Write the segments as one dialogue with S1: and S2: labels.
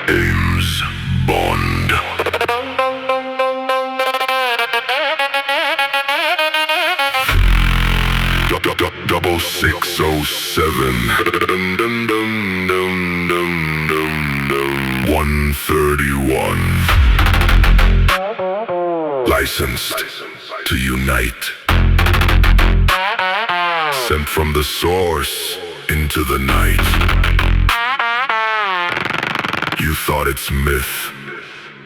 S1: James Bond. Double 607. 131. Licensed to unite. Sent from the source into the night. You thought it's myth.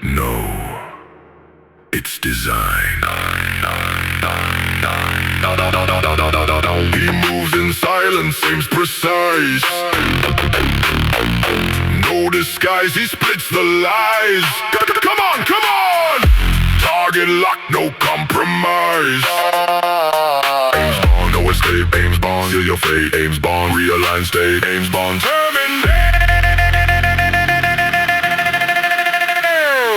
S1: No, it's design. He moves in silence, seems precise. No disguise, he splits the lies. Come on, come on! Target lock, no compromise. James Bond, no escape. James Bond, seal your fate. James Bond, realign state. James Bond, terminate.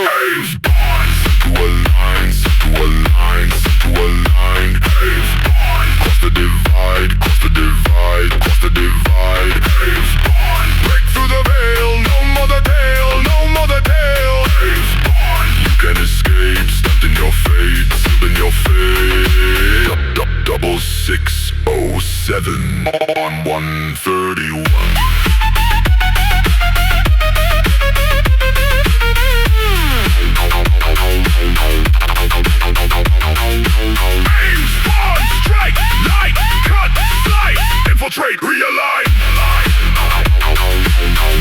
S1: James Bond, to a line, to a line, to a line. James Bond, cross the divide, cross the divide, cross the divide. James Bond, break through the veil. No more the tale, no more the tale. James Bond, you can escape, stepped in your fate, sealed in your fate. Double 607 on 131. James Bond, strike, light, cut, flight, infiltrate, realign.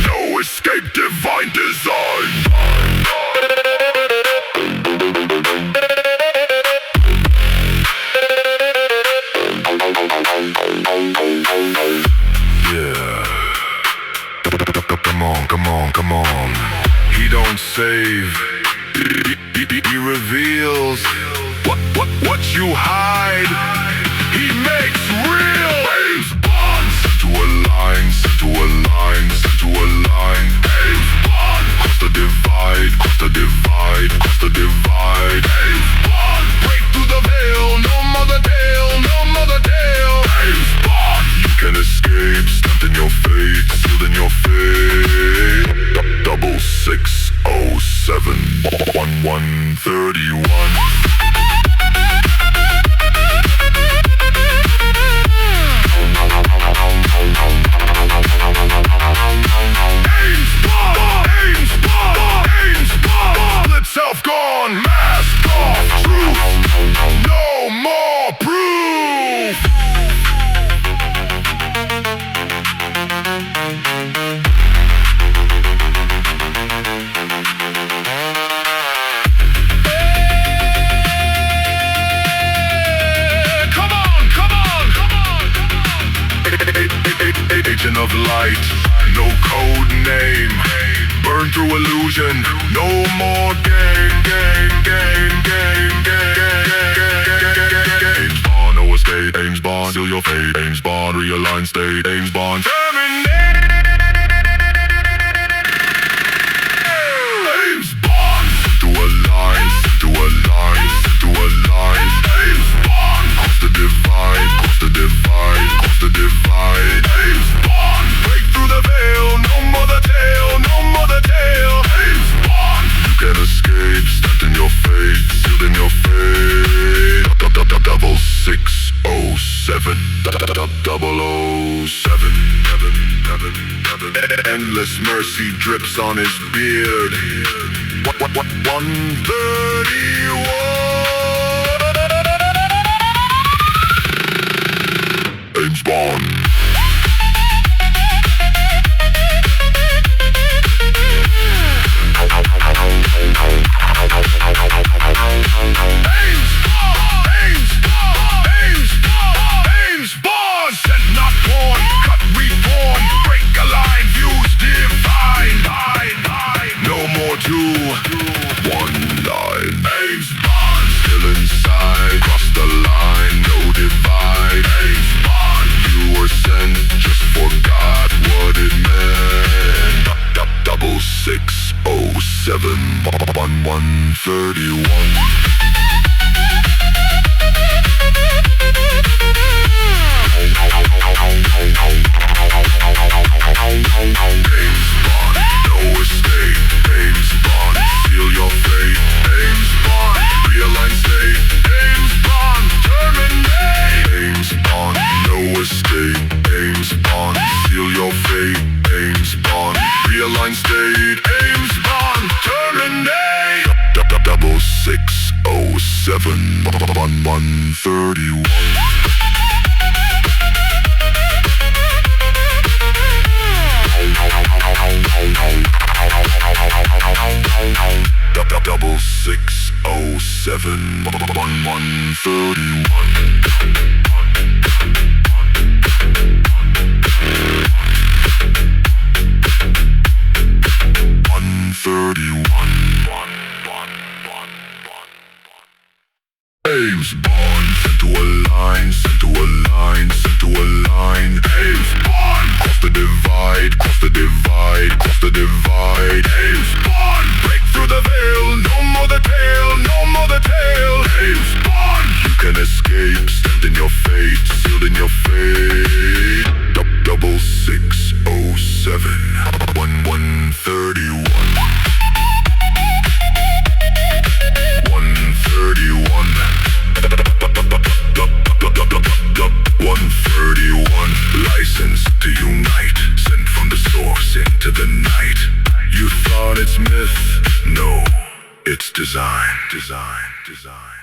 S1: No escape, divine design. Yeah. Come on, come on, come on. He don't save. He reveals what you hide. He makes real. James Bond, set to a line, set to a line, set to a line. James Bond, cross the divide, cross the divide, cross the divide. James Bond, break through the veil. No more the tale, no more the tale. James Bond, you can escape, stepped in your fate, sealed in your fate. Double 607 on 131. Self-gone, mask off, truth, no more proof. Hey, come on, come on, come on, come on. Agent of light, no code name. Burn through illusion, no more game. James Bond, no escape. James Bond, seal your fate. James Bond, realign state. James Bond, terminate. James Bond, to a line, to a line, to a line. James Bond, cross the divide, cross the divide, cross the divide. James Bond, break through the veil. No more the tale, no more the tale. James Bond, you can escape, stepped in your fate, sealed in your fate. Double 607, 007. Endless mercy drips on his beard. 131. James Bond. Still inside, cross the line, no divide. James Bond, you were 131. Double 607 131. 131. Ames Bond, sent to a line, sent to a line, sent to a line. Ames Bond, cross the divide, cross the divide, cross the divide. Ames Bond, break through the veil, no more the tail, no more the tail. Ames Bond, you can escape, stamped in your fate, sealed in your fate. Double 607 131. 131, license to unite, sent from the source into the night. You thought it's myth? No, it's design, design, design.